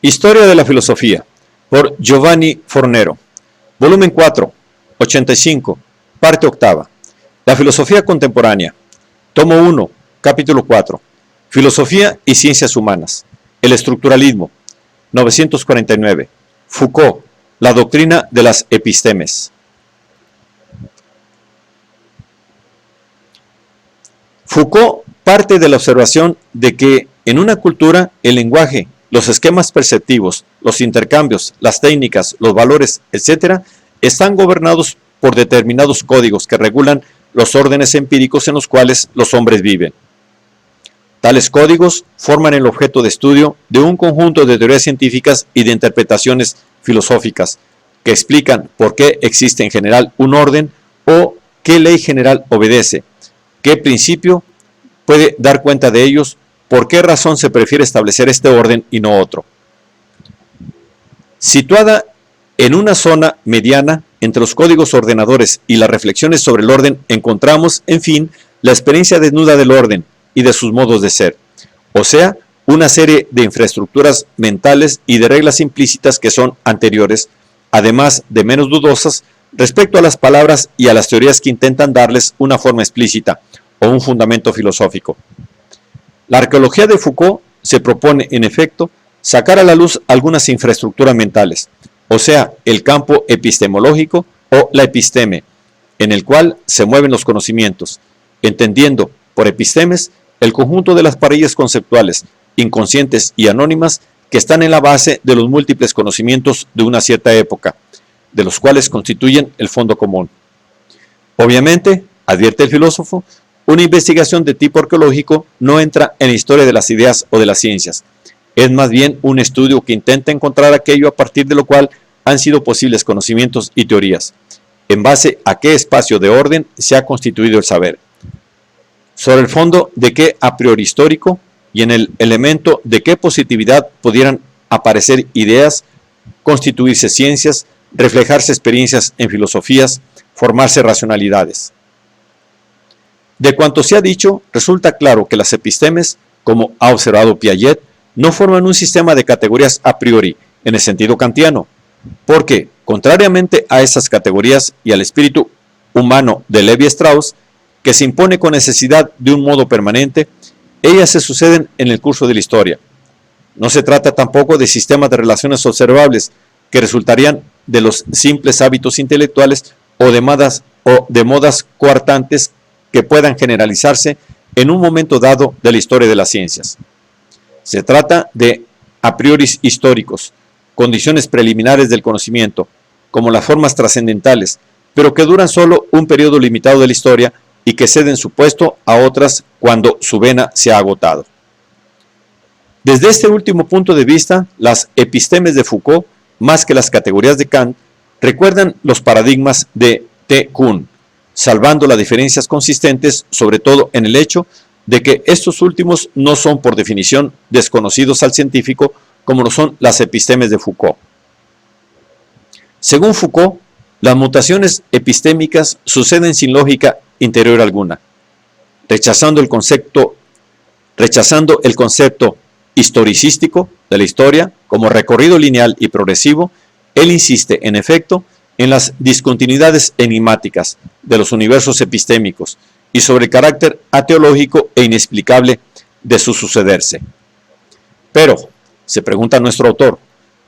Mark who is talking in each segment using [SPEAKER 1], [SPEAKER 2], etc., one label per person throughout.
[SPEAKER 1] Historia de la filosofía, por Giovanni Fornero, volumen 4, 85, parte octava. La filosofía contemporánea, tomo 1, capítulo 4, Filosofía y ciencias humanas, el estructuralismo, 949, Foucault, la doctrina de las epistemes. Foucault parte de la observación de que en una cultura el lenguaje, los esquemas perceptivos, los intercambios, las técnicas, los valores, etc., están gobernados por determinados códigos que regulan los órdenes empíricos en los cuales los hombres viven. Tales códigos forman el objeto de estudio de un conjunto de teorías científicas y de interpretaciones filosóficas que explican por qué existe en general un orden o qué ley general obedece, qué principio puede dar cuenta de ellos, por qué razón se prefiere establecer este orden y no otro. Situada en una zona mediana entre los códigos ordenadores y las reflexiones sobre el orden, encontramos, en fin, la experiencia desnuda del orden y de sus modos de ser, o sea, una serie de infraestructuras mentales y de reglas implícitas que son anteriores, además de menos dudosas, respecto a las palabras y a las teorías que intentan darles una forma explícita o un fundamento filosófico. La arqueología de Foucault se propone, en efecto, sacar a la luz algunas infraestructuras mentales, o sea, el campo epistemológico o la episteme, en el cual se mueven los conocimientos, entendiendo por epistemes el conjunto de las parrillas conceptuales, inconscientes y anónimas que están en la base de los múltiples conocimientos de una cierta época, de los cuales constituyen el fondo común. Obviamente, advierte el filósofo, una investigación de tipo arqueológico no entra en la historia de las ideas o de las ciencias. Es más bien un estudio que intenta encontrar aquello a partir de lo cual han sido posibles conocimientos y teorías, en base a qué espacio de orden se ha constituido el saber, sobre el fondo de qué a priori histórico y en el elemento de qué positividad pudieran aparecer ideas, constituirse ciencias, reflejarse experiencias en filosofías, formarse racionalidades. De cuanto se ha dicho, resulta claro que las epistemes, como ha observado Piaget, no forman un sistema de categorías a priori, en el sentido kantiano, porque, contrariamente a esas categorías y al espíritu humano de Levi-Strauss, que se impone con necesidad de un modo permanente, ellas se suceden en el curso de la historia. No se trata tampoco de sistemas de relaciones observables que resultarían de los simples hábitos intelectuales o de modas coartantes que puedan generalizarse en un momento dado de la historia de las ciencias. Se trata de a priori históricos, condiciones preliminares del conocimiento, como las formas trascendentales, pero que duran solo un periodo limitado de la historia y que ceden su puesto a otras cuando su vena se ha agotado. Desde este último punto de vista, las epistemes de Foucault, más que las categorías de Kant, recuerdan los paradigmas de T. Kuhn, salvando las diferencias consistentes sobre todo en el hecho de que estos últimos no son por definición desconocidos al científico como lo son las epistemes de Foucault. Según Foucault, las mutaciones epistémicas suceden sin lógica interior alguna. Rechazando el concepto historicístico de la historia como recorrido lineal y progresivo, él insiste, en efecto, en las discontinuidades enigmáticas de los universos epistémicos y sobre el carácter ateológico e inexplicable de su sucederse. Pero, se pregunta nuestro autor,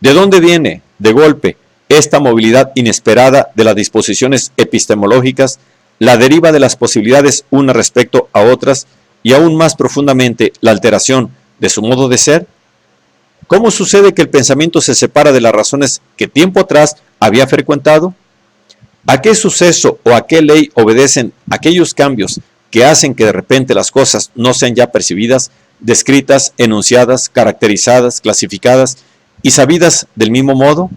[SPEAKER 1] ¿de dónde viene, de golpe, esta movilidad inesperada de las disposiciones epistemológicas, la deriva de las posibilidades unas respecto a otras y aún más profundamente la alteración de su modo de ser? ¿Cómo sucede que el pensamiento se separa de las razones que tiempo atrás había frecuentado? ¿A qué suceso o a qué ley obedecen aquellos cambios que hacen que de repente las cosas no sean ya percibidas, descritas, enunciadas, caracterizadas, clasificadas y sabidas del mismo modo?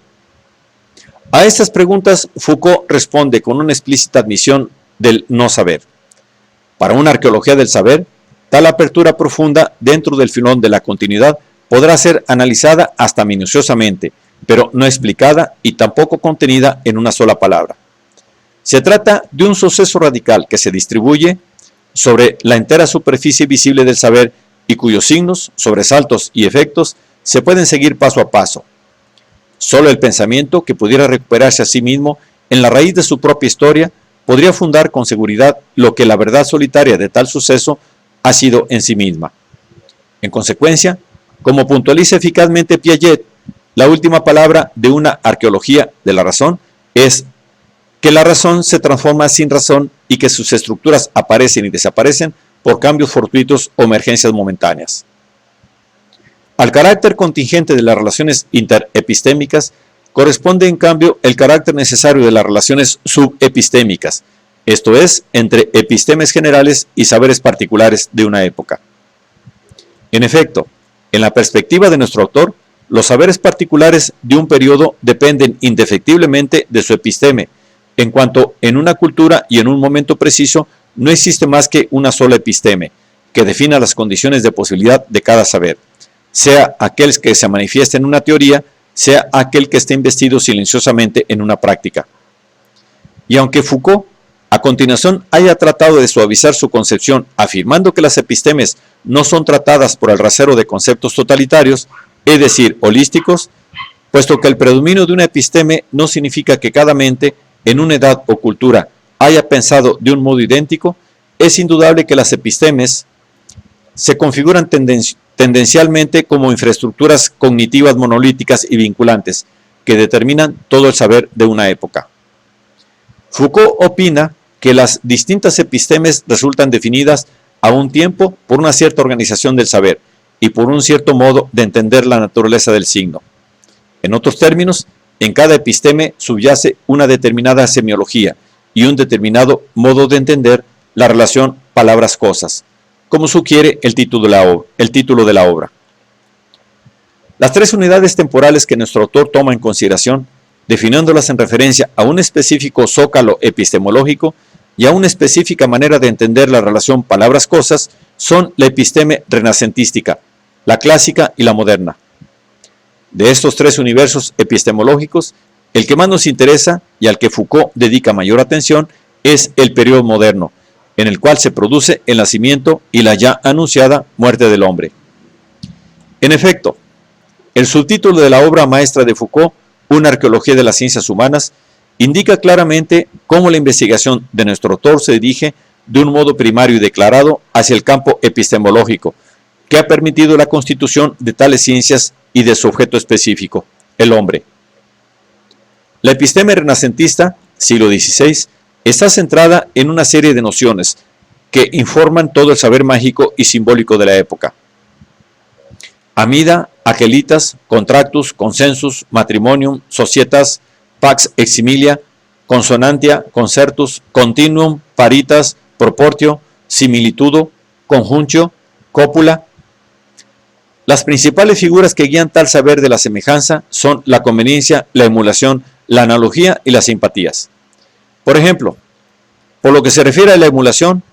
[SPEAKER 1] A estas preguntas Foucault responde con una explícita admisión del no saber. Para una arqueología del saber, tal apertura profunda dentro del filón de la continuidad podrá ser analizada hasta minuciosamente, pero no explicada y tampoco contenida en una sola palabra. Se trata de un suceso radical que se distribuye sobre la entera superficie visible del saber y cuyos signos, sobresaltos y efectos se pueden seguir paso a paso. Solo el pensamiento, que pudiera recuperarse a sí mismo en la raíz de su propia historia, podría fundar con seguridad lo que la verdad solitaria de tal suceso ha sido en sí misma. En consecuencia, como puntualiza eficazmente Piaget, la última palabra de una arqueología de la razón es que la razón se transforma sin razón y que sus estructuras aparecen y desaparecen por cambios fortuitos o emergencias momentáneas. Al carácter contingente de las relaciones interepistémicas corresponde en cambio el carácter necesario de las relaciones subepistémicas, esto es, entre epistemes generales y saberes particulares de una época. En efecto, en la perspectiva de nuestro autor, los saberes particulares de un periodo dependen indefectiblemente de su episteme, en cuanto en una cultura y en un momento preciso no existe más que una sola episteme, que defina las condiciones de posibilidad de cada saber, sea aquel que se manifiesta en una teoría, sea aquel que esté investido silenciosamente en una práctica. Y aunque Foucault, a continuación, haya tratado de suavizar su concepción, afirmando que las epistemes no son tratadas por el rasero de conceptos totalitarios, es decir, holísticos, puesto que el predominio de una episteme no significa que cada mente, en una edad o cultura, haya pensado de un modo idéntico, es indudable que las epistemes se configuran tendencialmente como infraestructuras cognitivas monolíticas y vinculantes, que determinan todo el saber de una época. Foucault opina que las distintas epistemes resultan definidas a un tiempo por una cierta organización del saber y por un cierto modo de entender la naturaleza del signo. En otros términos, en cada episteme subyace una determinada semiología y un determinado modo de entender la relación palabras-cosas, como sugiere el título de la obra. Las tres unidades temporales que nuestro autor toma en consideración, definiéndolas en referencia a un específico zócalo epistemológico y a una específica manera de entender la relación palabras-cosas, son la episteme renacentística, la clásica y la moderna. De estos tres universos epistemológicos, el que más nos interesa y al que Foucault dedica mayor atención es el periodo moderno, en el cual se produce el nacimiento y la ya anunciada muerte del hombre. En efecto, el subtítulo de la obra maestra de Foucault, Una arqueología de las ciencias humanas, indica claramente cómo la investigación de nuestro autor se dirige de un modo primario y declarado hacia el campo epistemológico, que ha permitido la constitución de tales ciencias y de su objeto específico, el hombre. La episteme renacentista, siglo XVI, está centrada en una serie de nociones que informan todo el saber mágico y simbólico de la época. Amida, Agelitas, Contractus, Consensus, Matrimonium, Societas, Pax Eximilia, Consonantia, Concertus, Continuum, Paritas, Proportio, Similitudo, Conjuntio, Cópula. Las principales figuras que guían tal saber de la semejanza son la conveniencia, la emulación, la analogía y las simpatías. Por ejemplo, por lo que se refiere a la emulación,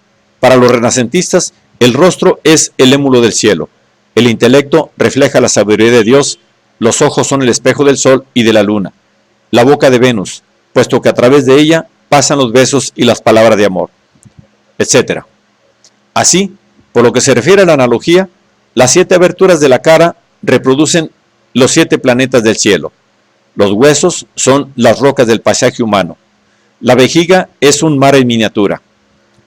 [SPEAKER 1] para los renacentistas, el rostro es el émulo del cielo, el intelecto refleja la sabiduría de Dios, los ojos son el espejo del sol y de la luna, la boca de Venus, puesto que a través de ella pasan los besos y las palabras de amor, etc. Así, por lo que se refiere a la analogía, las 7 aberturas de la cara reproducen los 7 planetas del cielo. Los huesos son las rocas del paisaje humano. La vejiga es un mar en miniatura.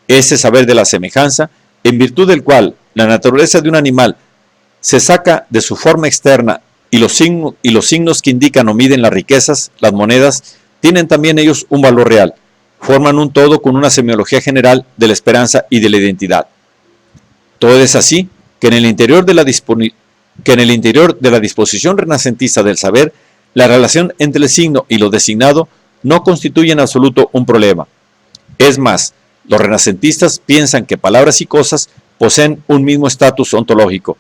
[SPEAKER 1] Ese saber de la semejanza, en virtud del cual la naturaleza de un animal se saca de su forma externa y los signos que indican o miden las riquezas, las monedas, tienen también ellos un valor real. Forman un todo con una semiología general de la esperanza y de la identidad. Todo es así que en el interior de la disposición renacentista del saber, la relación entre el signo y lo designado no constituye en absoluto un problema. Es más, los renacentistas piensan que palabras y cosas poseen un mismo estatus ontológico.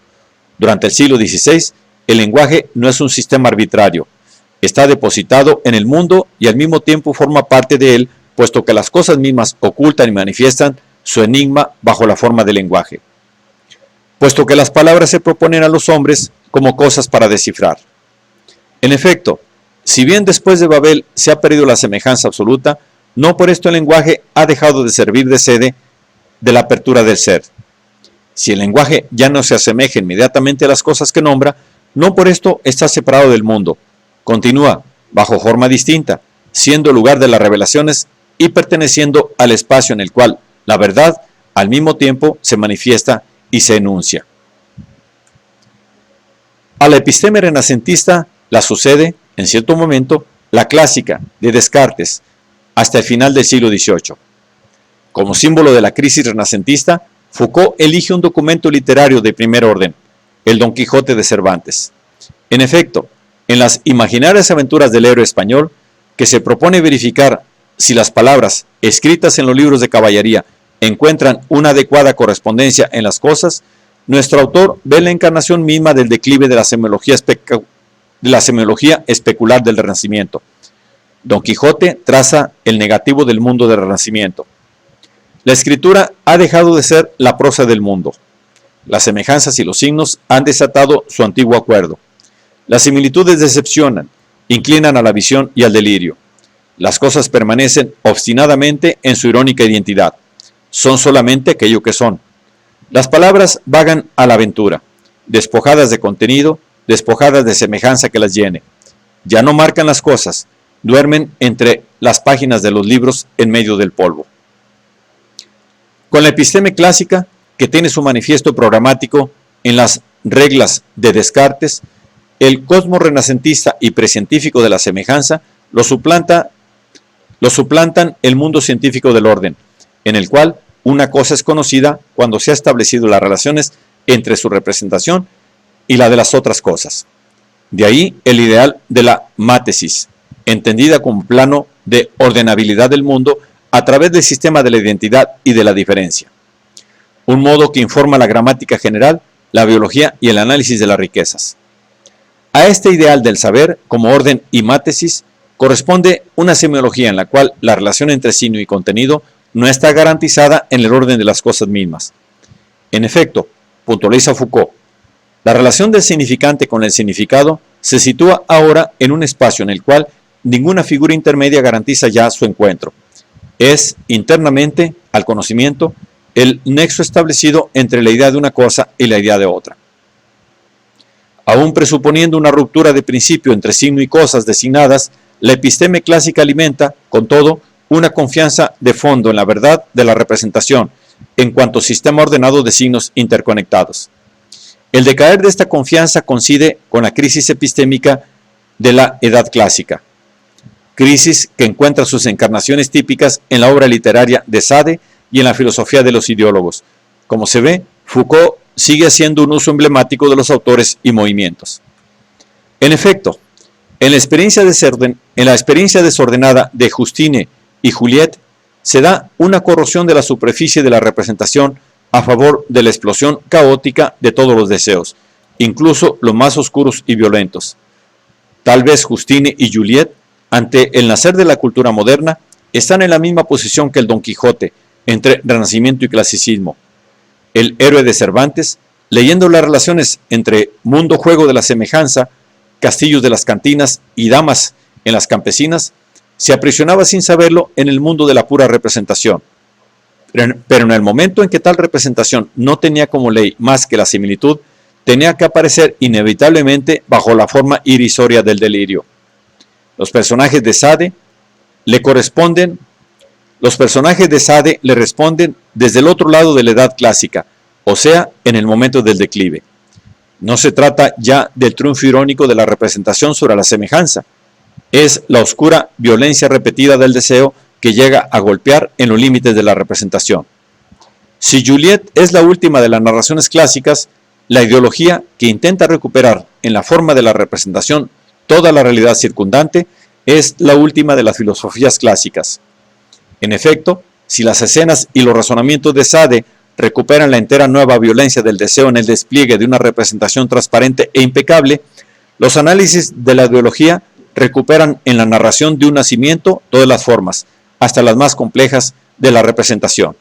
[SPEAKER 1] Durante el siglo XVI, el lenguaje no es un sistema arbitrario. Está depositado en el mundo y al mismo tiempo forma parte de él, puesto que las cosas mismas ocultan y manifiestan su enigma bajo la forma del lenguaje. Puesto que las palabras se proponen a los hombres como cosas para descifrar. En efecto, si bien después de Babel se ha perdido la semejanza absoluta, no por esto el lenguaje ha dejado de servir de sede de la apertura del ser. Si el lenguaje ya no se asemeja inmediatamente a las cosas que nombra, no por esto está separado del mundo. Continúa, bajo forma distinta, siendo el lugar de las revelaciones y perteneciendo al espacio en el cual la verdad al mismo tiempo se manifiesta y se enuncia. A la episteme renacentista la sucede, en cierto momento, la clásica de Descartes, hasta el final del siglo XVIII. Como símbolo de la crisis renacentista, Foucault elige un documento literario de primer orden, el Don Quijote de Cervantes. En efecto, en las imaginarias aventuras del héroe español, que se propone verificar si las palabras escritas en los libros de caballería encuentran una adecuada correspondencia en las cosas, nuestro autor ve la encarnación misma del declive de la semiología especular del Renacimiento. Don Quijote traza el negativo del mundo del Renacimiento. La escritura ha dejado de ser la prosa del mundo. Las semejanzas y los signos han desatado su antiguo acuerdo. Las similitudes decepcionan, inclinan a la visión y al delirio. Las cosas permanecen obstinadamente en su irónica identidad. Son solamente aquello que son. Las palabras vagan a la aventura, despojadas de contenido, despojadas de semejanza que las llene. Ya no marcan las cosas, duermen entre las páginas de los libros en medio del polvo. Con la episteme clásica, que tiene su manifiesto programático en las reglas de Descartes, el cosmos renacentista y precientífico de la semejanza lo suplantan el mundo científico del orden, en el cual una cosa es conocida cuando se ha establecido las relaciones entre su representación y la de las otras cosas. De ahí el ideal de la mátesis, entendida como plano de ordenabilidad del mundo a través del sistema de la identidad y de la diferencia. Un modo que informa la gramática general, la biología y el análisis de las riquezas. A este ideal del saber como orden y mátesis corresponde una semiología en la cual la relación entre signo y contenido no está garantizada en el orden de las cosas mismas. En efecto, puntualiza Foucault, la relación del significante con el significado se sitúa ahora en un espacio en el cual ninguna figura intermedia garantiza ya su encuentro. Es internamente al conocimiento el nexo establecido entre la idea de una cosa y la idea de otra. Aún presuponiendo una ruptura de principio entre signo y cosas designadas, la episteme clásica alimenta, con todo, una confianza de fondo en la verdad de la representación, en cuanto sistema ordenado de signos interconectados. El decaer de esta confianza coincide con la crisis epistémica de la Edad Clásica, crisis que encuentra sus encarnaciones típicas en la obra literaria de Sade y en la filosofía de los ideólogos. Como se ve, Foucault sigue haciendo un uso emblemático de los autores y movimientos. En efecto, en la experiencia desordenada de Justine y Juliette, se da una corrosión de la superficie de la representación a favor de la explosión caótica de todos los deseos, incluso los más oscuros y violentos. Tal vez Justine y Juliette, ante el nacer de la cultura moderna, están en la misma posición que el Don Quijote, entre Renacimiento y Clasicismo. El héroe de Cervantes, leyendo las relaciones entre mundo-juego de la semejanza, castillos de las cantinas y damas en las campesinas, se aprisionaba sin saberlo en el mundo de la pura representación. Pero en el momento en que tal representación no tenía como ley más que la similitud, tenía que aparecer inevitablemente bajo la forma irrisoria del delirio. Los personajes de Sade le responden desde el otro lado de la edad clásica, o sea, en el momento del declive. No se trata ya del triunfo irónico de la representación sobre la semejanza, es la oscura violencia repetida del deseo que llega a golpear en los límites de la representación. Si Juliette es la última de las narraciones clásicas, la ideología que intenta recuperar en la forma de la representación toda la realidad circundante es la última de las filosofías clásicas. En efecto, si las escenas y los razonamientos de Sade recuperan la entera nueva violencia del deseo en el despliegue de una representación transparente e impecable, los análisis de la ideología recuperan en la narración de un nacimiento todas las formas, hasta las más complejas de la representación.